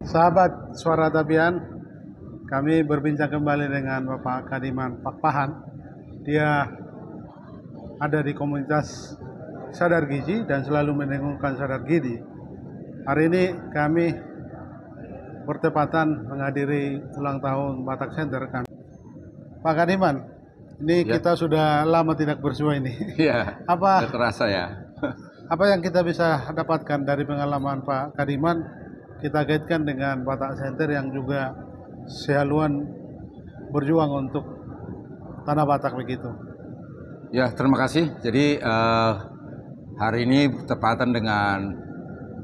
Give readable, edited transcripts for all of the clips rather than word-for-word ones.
Sahabat Suara Tabian, kami berbincang kembali dengan Bapak Kadiman Pakpahan. Dia ada di komunitas Sadar Gizi dan selalu mendengungkan Sadar Gizi. Hari ini kami bertepatan menghadiri ulang tahun Batak Center. Pak Kadiman, ini Ya. kita sudah lama tidak bersua ini. Iya, Apa nggak terasa ya. apa yang kita bisa dapatkan dari pengalaman Pak Kadiman, kita kaitkan dengan Batak Center yang juga sehaluan berjuang untuk tanah Batak begitu. Ya, terima kasih. Jadi hari ini bertepatan dengan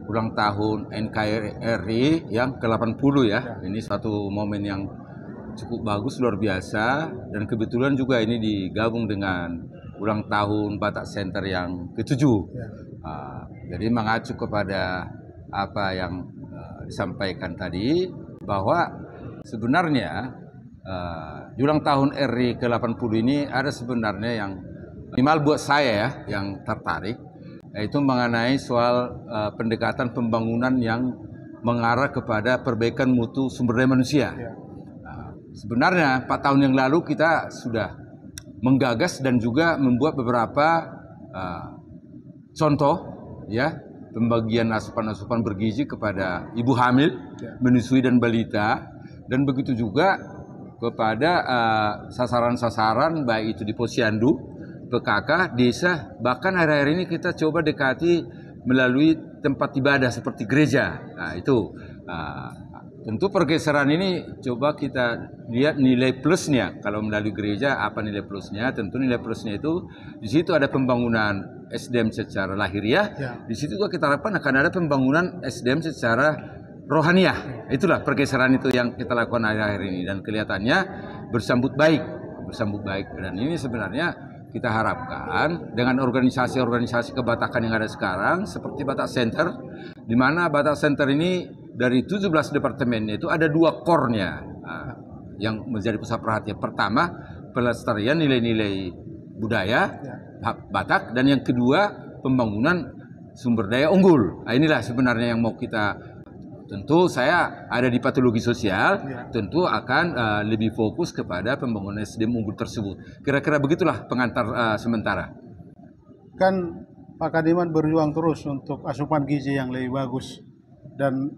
ulang tahun NKRI yang ke-80 ya. Ini suatu momen yang cukup bagus, luar biasa. Dan kebetulan juga ini digabung dengan ulang tahun Batak Center yang ke-7. Ya. Jadi mengacu kepada apa yang disampaikan tadi, bahwa sebenarnya di ulang tahun RI ke-80 ini ada sebenarnya yang minimal buat saya ya, yang tertarik, yaitu mengenai soal pendekatan pembangunan yang mengarah kepada perbaikan mutu sumber daya manusia. Ya. Sebenarnya 4 tahun yang lalu kita sudah menggagas dan juga membuat beberapa contoh ya, pembagian asupan-asupan bergizi kepada ibu hamil, menyusui dan balita, dan begitu juga kepada sasaran-sasaran baik itu di posyandu, PKK, desa, bahkan akhir-akhir ini kita coba dekati melalui tempat ibadah seperti gereja. Nah, itu tentu pergeseran ini coba kita lihat nilai plusnya. Kalau melalui gereja apa nilai plusnya? Tentu nilai plusnya itu di situ ada pembangunan SDM secara lahiriah. Ya. Di situ juga kita harapkan akan ada pembangunan SDM secara rohaniah. Itulah pergeseran itu yang kita lakukan akhir-akhir ini, dan kelihatannya bersambut baik. Dan ini sebenarnya kita harapkan dengan organisasi-organisasi kebatakan yang ada sekarang seperti Batak Center, di mana Batak Center ini dari 17 departemennya itu ada 2 core-nya yang menjadi pusat perhatian. Pertama, pelestarian nilai-nilai budaya Batak, dan yang kedua, pembangunan sumber daya unggul. Nah, inilah sebenarnya yang mau kita. Tentu saya ada di patologi sosial, tentu akan lebih fokus kepada pembangunan SDM unggul tersebut. Kira-kira begitulah pengantar sementara. Kan Pak Kadiman berjuang terus untuk asupan gizi yang lebih bagus dan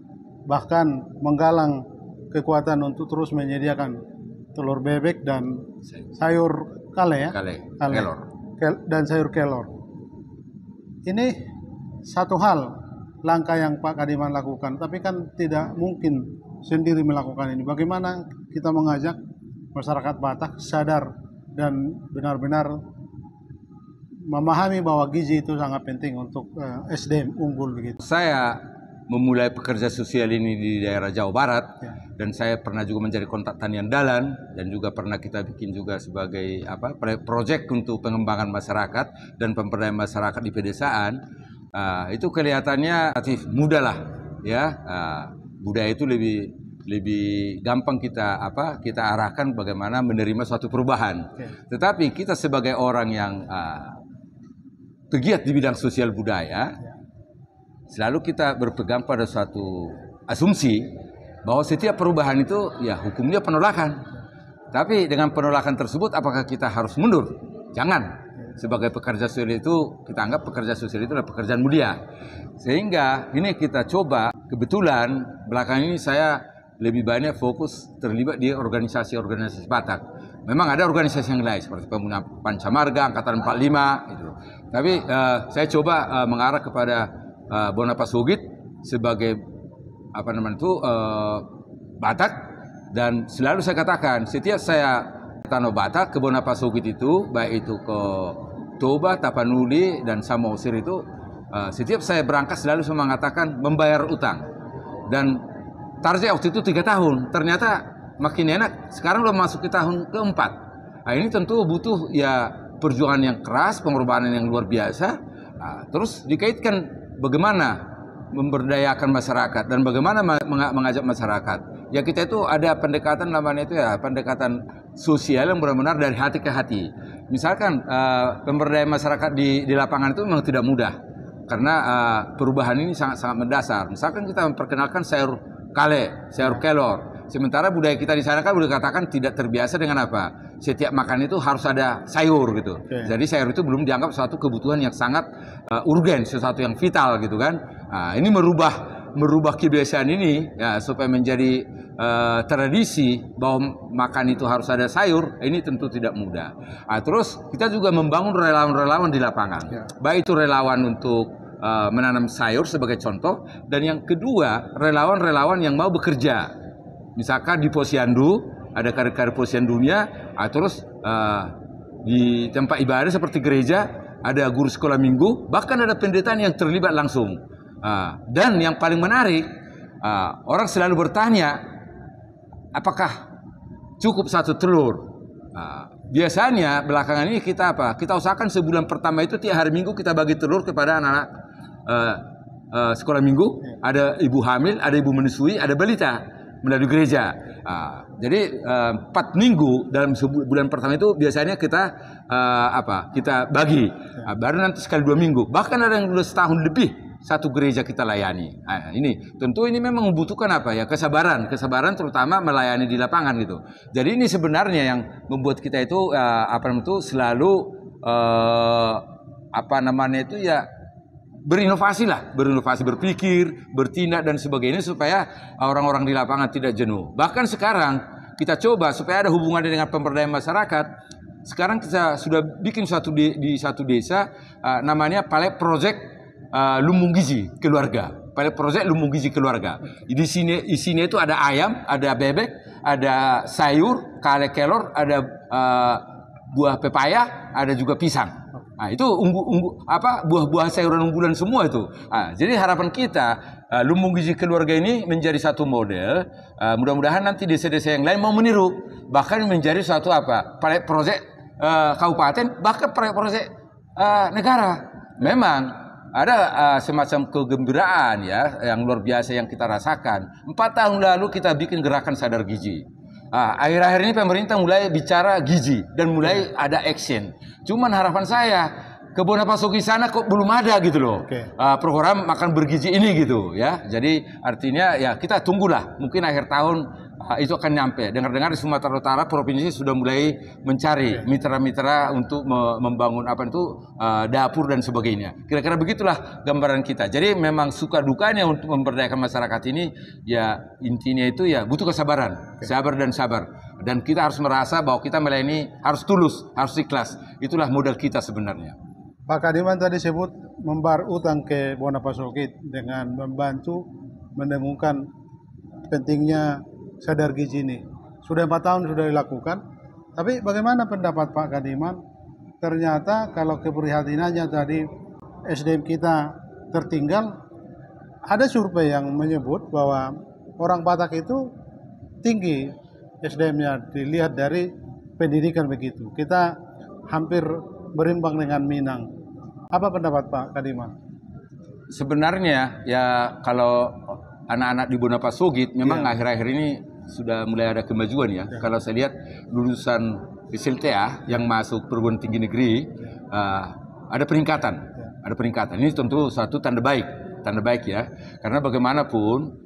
bahkan menggalang kekuatan untuk terus menyediakan telur bebek dan sayur kale ya. Kelor. Dan sayur kelor. Ini satu hal langkah yang Pak Kadiman lakukan, tapi kan tidak mungkin sendiri melakukan ini. Bagaimana kita mengajak masyarakat Batak sadar dan benar-benar memahami bahwa gizi itu sangat penting untuk SDM unggul begitu. Saya memulai pekerja sosial ini di daerah Jawa Barat, dan saya pernah juga mencari kontak tanian dalan, dan juga pernah kita bikin juga sebagai proyek untuk pengembangan masyarakat dan pemberdayaan masyarakat di pedesaan. Itu kelihatannya relatif mudah lah ya. Budaya itu lebih gampang kita arahkan bagaimana menerima suatu perubahan. Tetapi kita sebagai orang yang pegiat di bidang sosial budaya, selalu kita berpegang pada suatu asumsi bahwa setiap perubahan itu ya hukumnya penolakan. Tapi dengan penolakan tersebut apakah kita harus mundur? Jangan. Sebagai pekerja sosial itu kita anggap pekerja sosial itu adalah pekerjaan mulia. Sehingga ini kita coba, kebetulan belakang ini saya lebih banyak fokus terlibat di organisasi-organisasi Batak. Memang ada organisasi yang lain seperti Pemuda Pancamarga, Angkatan 45 gitu. Tapi saya coba mengarah kepada Bonapasugit sebagai Batak, dan selalu saya katakan setiap saya Tanah Batak ke Bonapasugit itu, baik itu ke Toba, Tapanuli dan Samosir itu, setiap saya berangkat selalu saya mengatakan membayar utang, dan target waktu itu 3 tahun. Ternyata makin enak, sekarang udah masuk ke tahun keempat. Nah, ini tentu butuh ya perjuangan yang keras, pengorbanan yang luar biasa. Terus dikaitkan bagaimana memberdayakan masyarakat dan bagaimana mengajak masyarakat. Ya kita itu ada pendekatan namanya itu ya pendekatan sosial yang benar-benar dari hati ke hati. Misalkan pemberdayaan masyarakat di lapangan itu memang tidak mudah karena perubahan ini sangat-sangat mendasar. Misalkan kita memperkenalkan sayur kale, sayur kelor. Sementara budaya kita di sana kan boleh katakan tidak terbiasa dengan apa? Setiap makan itu harus ada sayur gitu. Jadi sayur itu belum dianggap suatu kebutuhan yang sangat urgen, sesuatu yang vital gitu kan. Nah, ini merubah kebiasaan ini ya supaya menjadi tradisi bahwa makan itu harus ada sayur, ini tentu tidak mudah. Nah, terus kita juga membangun relawan-relawan di lapangan. Baik itu relawan untuk menanam sayur sebagai contoh, dan yang kedua relawan-relawan yang mau bekerja. Misalkan di Posyandu ada kader-kader Posyandunya, terus di tempat ibadah seperti gereja ada guru sekolah minggu, bahkan ada pendeta yang terlibat langsung. Dan yang paling menarik, orang selalu bertanya, apakah cukup satu telur? Biasanya belakangan ini kita Kita usahakan sebulan pertama itu tiap hari Minggu kita bagi telur kepada anak-anak sekolah minggu. Ada ibu hamil, ada ibu menyusui, ada balita melalui gereja. Jadi 4 minggu dalam sebulan pertama itu biasanya kita kita bagi. Baru nanti sekali 2 minggu. Bahkan ada yang sudah setahun lebih satu gereja kita layani. Ini tentu ini memang membutuhkan kesabaran terutama melayani di lapangan gitu. Jadi ini sebenarnya yang membuat kita itu selalu berinovasi, berpikir, bertindak dan sebagainya supaya orang-orang di lapangan tidak jenuh. Bahkan sekarang kita coba supaya ada hubungannya dengan pemberdayaan masyarakat. Sekarang kita sudah bikin di satu desa namanya Pilot Project Lumbung Gizi Keluarga. Pilot Project Lumbung Gizi Keluarga. Di sini isinya itu ada ayam, ada bebek, ada sayur, kale kelor, ada buah pepaya, ada juga pisang. Nah, itu buah-buah sayuran unggulan semua itu. Jadi harapan kita Lumbung Gizi Keluarga ini menjadi satu model. Mudah-mudahan nanti desa-desa yang lain mau meniru, bahkan menjadi suatu pilot project kabupaten, bahkan pilot project negara. Memang ada semacam kegembiraan yang luar biasa yang kita rasakan. 4 tahun lalu kita bikin gerakan sadar gizi. Akhir-akhir ini pemerintah mulai bicara gizi dan mulai ada action. Cuman harapan saya ke Bonapasuki sana kok belum ada gitu loh. Program makan bergizi ini gitu ya. Jadi artinya kita tunggulah, mungkin akhir tahun itu akan nyampe. Dengar-dengar di Sumatera Utara provinsi sudah mulai mencari mitra-mitra untuk membangun dapur dan sebagainya. Kira-kira begitulah gambaran kita. Jadi memang suka dukanya untuk memberdayakan masyarakat ini intinya itu butuh kesabaran, sabar dan sabar. Dan kita harus merasa bahwa kita melayani harus tulus, harus ikhlas. Itulah modal kita sebenarnya. Pak Kadiman tadi sebut membayar utang ke Bonapasuki dengan membantu mendengungkan pentingnya sadar gizi ini. Sudah 4 tahun sudah dilakukan. Tapi bagaimana pendapat Pak Kadiman? Ternyata kalau keprihatinannya tadi SDM kita tertinggal, ada survei yang menyebut bahwa orang Batak itu tinggi SDM-nya dilihat dari pendidikan begitu. Kita hampir berimbang dengan Minang. Apa pendapat Pak Kadiman? Sebenarnya kalau anak-anak di Bonapasuki memang akhir-akhir ini sudah mulai ada kemajuan ya. Kalau saya lihat lulusan SLTA yang masuk perguruan tinggi negeri ada peningkatan. Ada peningkatan. Ini tentu satu tanda baik ya. Karena bagaimanapun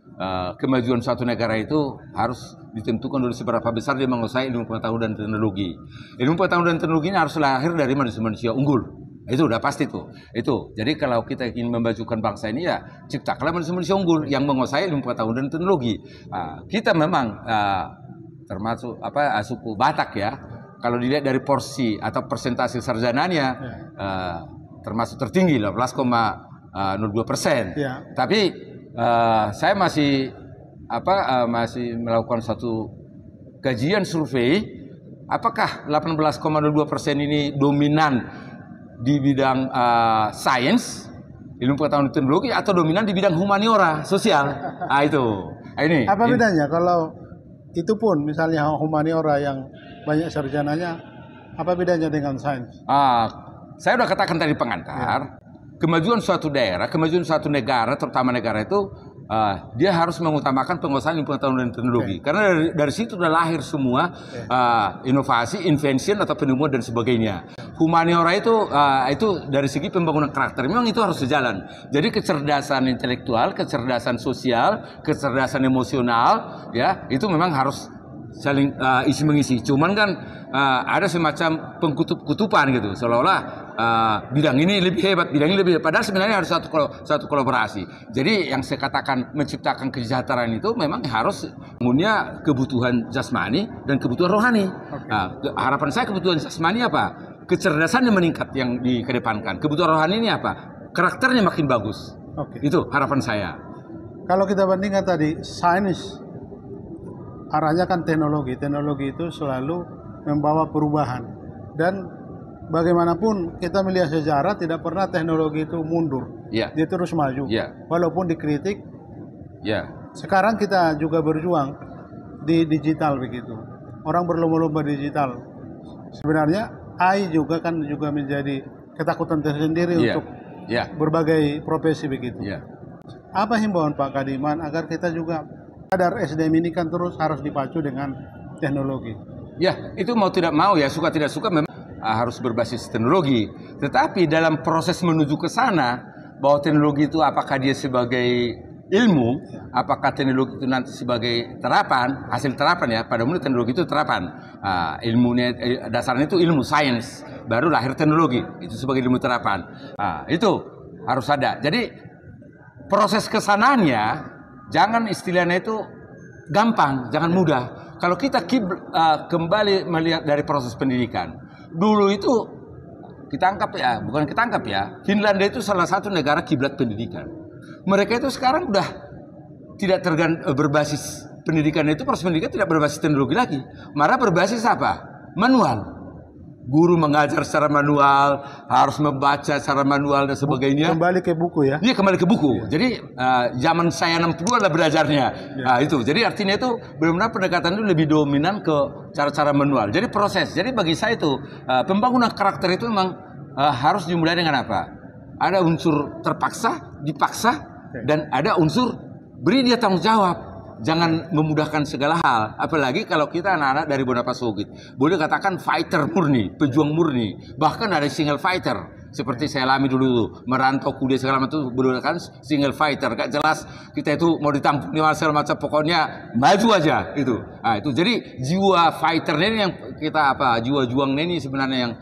kemajuan suatu negara itu harus ditentukan dari seberapa besar dia menguasai ilmu pengetahuan dan teknologi. Ilmu pengetahuan dan teknologi ini harus lahir dari manusia-manusia unggul. Itu udah pasti tuh. Itu. Jadi kalau kita ingin memajukan bangsa ini ciptakanlah manusia-manusia unggul yang menguasai ilmu pengetahuan dan teknologi. Kita memang termasuk suku Batak ya. Kalau dilihat dari porsi atau persentase sarjananya termasuk tertinggi 18,02%. Tapi saya masih melakukan satu kajian survei, apakah 18,02% ini dominan di bidang sains, ilmu pengetahuan teknologi, atau dominan di bidang humaniora, sosial? Ini. Apa bedanya kalau itu pun misalnya humaniora yang banyak sarjananya, apa bedanya dengan sains? Saya udah katakan tadi pengantar. Kemajuan suatu daerah, kemajuan suatu negara, terutama negara itu dia harus mengutamakan penguasaan ilmu pengetahuan dan teknologi. Karena dari situ udah lahir semua inovasi, invention atau penemuan dan sebagainya. Humaniora itu dari segi pembangunan karakter memang itu harus sejalan. Jadi kecerdasan intelektual, kecerdasan sosial, kecerdasan emosional, ya itu memang harus saling isi mengisi. Cuman kan ada semacam pengkutub-kutupan gitu, seolah-olah bidang ini lebih hebat, bidang ini lebih hebat. Padahal sebenarnya harus satu kolaborasi. Jadi yang saya katakan menciptakan kesejahteraan itu memang harus punya kebutuhan jasmani dan kebutuhan rohani. Harapan saya kebutuhan jasmani apa? Kecerdasan yang meningkat yang dikedepankan. Kebutuhan rohani ini apa? Karakternya makin bagus. Itu harapan saya. Kalau kita bandingkan tadi sains, arahnya kan teknologi. Teknologi itu selalu membawa perubahan, dan bagaimanapun kita melihat sejarah tidak pernah teknologi itu mundur, dia terus maju, walaupun dikritik. Sekarang kita juga berjuang di digital begitu, orang berlomba-lomba digital. Sebenarnya AI juga menjadi ketakutan tersendiri untuk berbagai profesi begitu. Apa himbauan Pak Kadiman agar kita juga sadar SDM ini kan terus harus dipacu dengan teknologi? Ya, itu mau tidak mau ya, suka tidak suka memang harus berbasis teknologi. Tetapi dalam proses menuju ke sana, bahwa teknologi itu apakah dia sebagai ilmu, apakah teknologi itu nanti sebagai terapan, hasil terapan ya, pada umumnya teknologi itu terapan. Ilmunya, dasarnya itu ilmu sains, baru lahir teknologi, itu sebagai ilmu terapan. Itu harus ada. Jadi proses kesananya, jangan istilahnya itu gampang, jangan mudah. Kalau kita kembali melihat dari proses pendidikan, dulu itu bukan kita anggap ya, Finlandia itu salah satu negara kiblat pendidikan. Mereka itu sekarang udah tidak berbasis pendidikan itu, proses pendidikan tidak berbasis teknologi lagi, malah berbasis apa? Manual. Guru mengajar secara manual, harus membaca secara manual dan sebagainya. Kembali ke buku ya? Iya, kembali ke buku. Jadi zaman saya 62 lah belajarnya. Itu. Jadi artinya itu benar-benar pendekatan itu lebih dominan ke cara-cara manual. Jadi proses. Jadi bagi saya itu pembangunan karakter itu memang harus dimulai dengan apa? Ada unsur terpaksa, dipaksa, dan ada unsur beri dia tanggung jawab. Jangan memudahkan segala hal, apalagi kalau kita anak-anak dari Bonapasogit, boleh katakan fighter murni, pejuang murni, bahkan ada single fighter, seperti saya alami dulu, merantau kuliah segala macam itu boleh katakan single fighter, gak jelas kita itu mau ditampung di segala macam, pokoknya maju aja itu. Itu jadi jiwa fighternya ini yang kita jiwa juangnya ini sebenarnya yang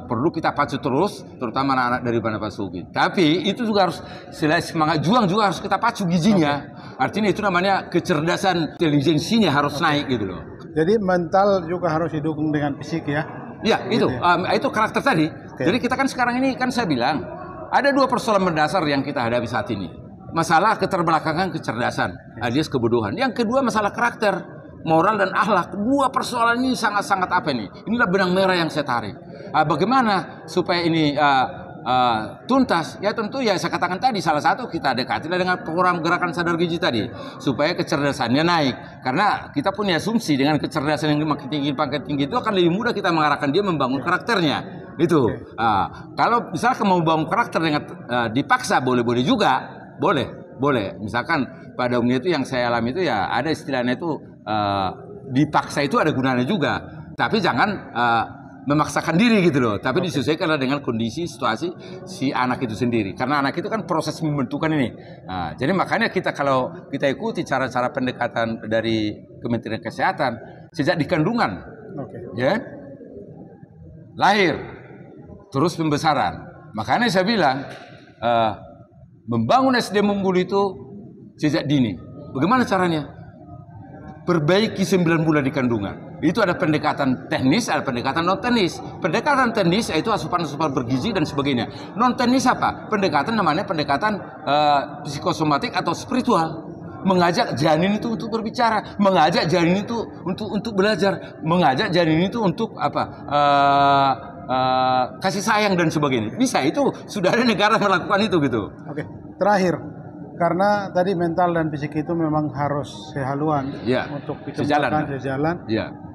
perlu kita pacu terus, terutama anak-anak dari Bonapasogit. Tapi itu juga harus selain semangat juang juga harus kita pacu gizinya. Artinya itu namanya kecerdasan intelijensinya harus naik gitu loh. Jadi mental juga harus didukung dengan fisik ya? Iya, itu. Itu karakter tadi. Jadi kita kan sekarang ini kan saya bilang ada dua persoalan mendasar yang kita hadapi saat ini. Masalah keterbelakangan kecerdasan, alias kebodohan. Yang kedua masalah karakter, moral dan akhlak. Dua persoalan ini sangat-sangat apa ini? Inilah benang merah yang saya tarik. Bagaimana supaya ini tuntas? Ya tentu ya saya katakan tadi, salah satu kita dekatilah dengan program gerakan sadar gizi tadi supaya kecerdasannya naik, karena kita punya asumsi dengan kecerdasan yang makin tinggi itu akan lebih mudah kita mengarahkan dia membangun karakternya itu. Kalau misalnya mau membangun karakter dengan dipaksa boleh juga, boleh misalkan pada umumnya itu yang saya alami itu ya ada istilahnya itu dipaksa itu ada gunanya juga, tapi jangan memaksakan diri gitu loh, tapi disesuaikan dengan kondisi situasi si anak itu sendiri, karena anak itu kan proses membentukan ini. Jadi makanya kalau kita ikuti cara-cara pendekatan dari Kementerian Kesehatan sejak di kandungan, ya lahir terus pembesaran. Makanya saya bilang membangun SDM unggul itu sejak dini. Bagaimana caranya? Perbaiki 9 bulan di kandungan. Itu ada pendekatan teknis, ada pendekatan non teknis. Pendekatan teknis yaitu asupan-asupan bergizi dan sebagainya. Non teknis apa? Pendekatan namanya pendekatan psikosomatik atau spiritual. Mengajak janin itu untuk berbicara, mengajak janin itu untuk belajar, mengajak janin itu untuk kasih sayang dan sebagainya. Bisa, itu sudah ada negara melakukan itu gitu. Oke, terakhir. Karena tadi mental dan fisik itu memang harus sehaluan untuk dikembangkan sejalan.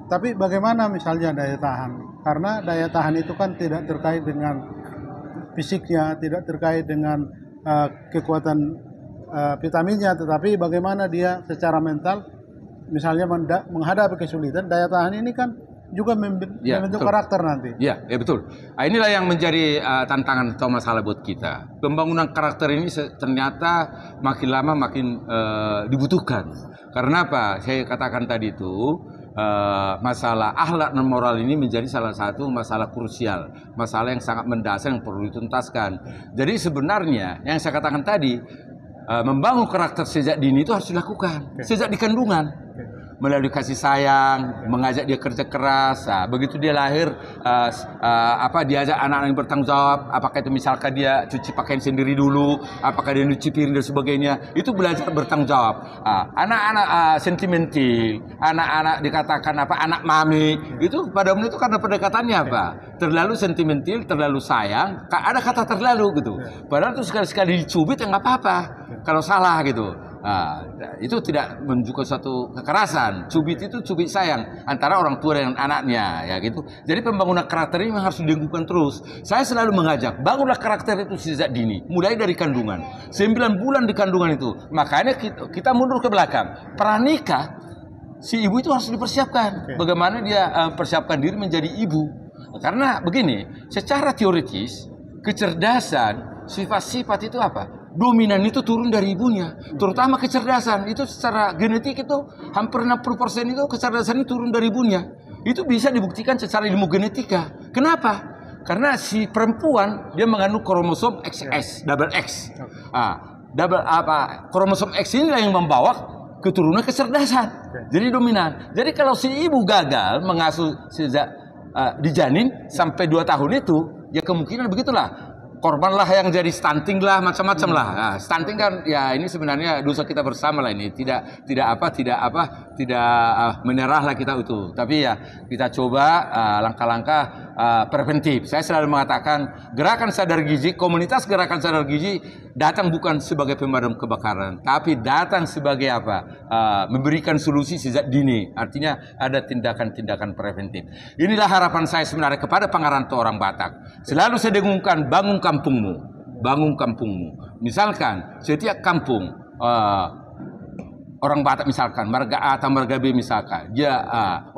Tapi bagaimana misalnya daya tahan? Karena daya tahan itu kan tidak terkait dengan fisiknya, tidak terkait dengan kekuatan vitaminnya, tetapi bagaimana dia secara mental, misalnya menghadapi kesulitan, daya tahan ini kan juga membentuk karakter nanti. Ya betul. Nah, inilah yang menjadi tantangan atau masalah buat kita. Pembangunan karakter ini ternyata makin lama makin dibutuhkan. Karena apa? Saya katakan tadi itu masalah akhlak dan moral ini menjadi salah satu masalah krusial, masalah yang sangat mendasar yang perlu dituntaskan. Jadi sebenarnya yang saya katakan tadi, membangun karakter sejak dini itu harus dilakukan sejak di kandungan. Melalui kasih sayang, mengajak dia kerja keras. Nah, begitu dia lahir, diajak anak-anak yang bertanggung jawab. Apakah itu misalkan dia cuci pakaian sendiri dulu, apakah dia nyuci piring dan sebagainya. Itu belajar bertanggung jawab. Anak-anak sentimental, anak-anak dikatakan anak mami, itu pada umumnya itu karena pendekatannya apa? Terlalu sentimental, terlalu sayang. Ada kata terlalu gitu. Padahal itu sekali-sekali dicubit ya nggak apa-apa. Kalau salah gitu. Itu tidak menunjukkan suatu kekerasan. Cubit itu cubit sayang antara orang tua dengan anaknya, ya gitu. Jadi pembangunan karakter ini memang harus dilakukan terus. Saya selalu mengajak, bangunlah karakter itu sejak dini, mulai dari kandungan. 9 bulan di kandungan itu. Makanya kita mundur ke belakang. Pranikah, si ibu itu harus dipersiapkan. Bagaimana dia persiapkan diri menjadi ibu. Karena begini, secara teoritis, kecerdasan, sifat-sifat itu apa? Dominan itu turun dari ibunya, terutama kecerdasan itu secara genetik itu hampir 60% itu kecerdasan itu turun dari ibunya. Itu bisa dibuktikan secara ilmu genetika. Kenapa? Karena si perempuan dia mengandung kromosom XX, double X. Kromosom X inilah yang membawa keturunan kecerdasan. Jadi dominan. Jadi kalau si ibu gagal mengasuh sejak dijanin sampai 2 tahun itu, ya kemungkinan begitulah. Korban lah yang jadi stunting lah, macam-macam lah. Nah, stunting kan ya ini sebenarnya dosa kita bersama lah ini. Tidak menyerah lah kita itu. Tapi ya kita coba langkah-langkah preventif. Saya selalu mengatakan gerakan sadar gizi, komunitas gerakan sadar gizi datang bukan sebagai pemadam kebakaran, tapi datang sebagai apa? Memberikan solusi sejak dini. Artinya ada tindakan-tindakan preventif. Inilah harapan saya sebenarnya kepada pengarantau orang Batak. Selalu saya dengungkan, bangun kampungmu. Misalkan setiap kampung orang Batak misalkan marga A atau marga B misalkan, dia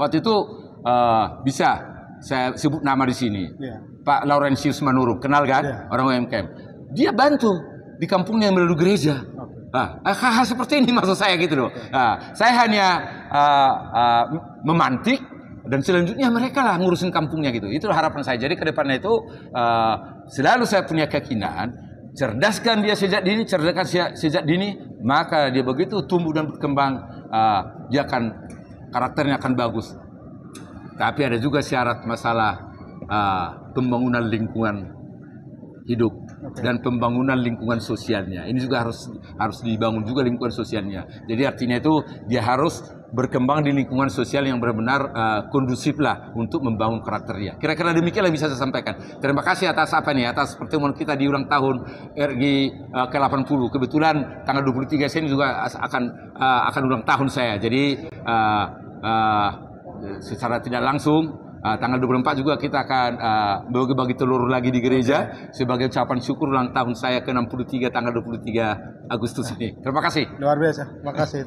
waktu itu bisa saya sebut nama di sini, Pak Laurentius Manurung, kenal kan? Orang UMKM. Dia bantu di kampungnya melalui gereja. Hal seperti ini maksud saya gitu loh. Saya hanya memantik. Dan selanjutnya mereka lah ngurusin kampungnya gitu. Itu harapan saya. Jadi ke depannya itu selalu saya punya keyakinan, cerdaskan dia sejak dini, sejak dini, maka dia begitu tumbuh dan berkembang, dia akan karakternya akan bagus. Tapi ada juga syarat masalah pembangunan lingkungan hidup dan pembangunan lingkungan sosialnya. Ini juga harus dibangun juga lingkungan sosialnya. Jadi artinya itu dia harus berkembang di lingkungan sosial yang benar-benar kondusif lah untuk membangun karakternya. Kira-kira demikianlah bisa saya sampaikan. Terima kasih atas atas pertemuan kita di ulang tahun RG ke-80. Kebetulan tanggal 23 saya ini juga akan ulang tahun saya. Jadi secara tidak langsung tanggal 24 juga kita akan bagi-bagi telur lagi di gereja sebagai ucapan syukur ulang tahun saya ke-63 tanggal 23 Agustus ini. Terima kasih. Luar biasa. Terima kasih.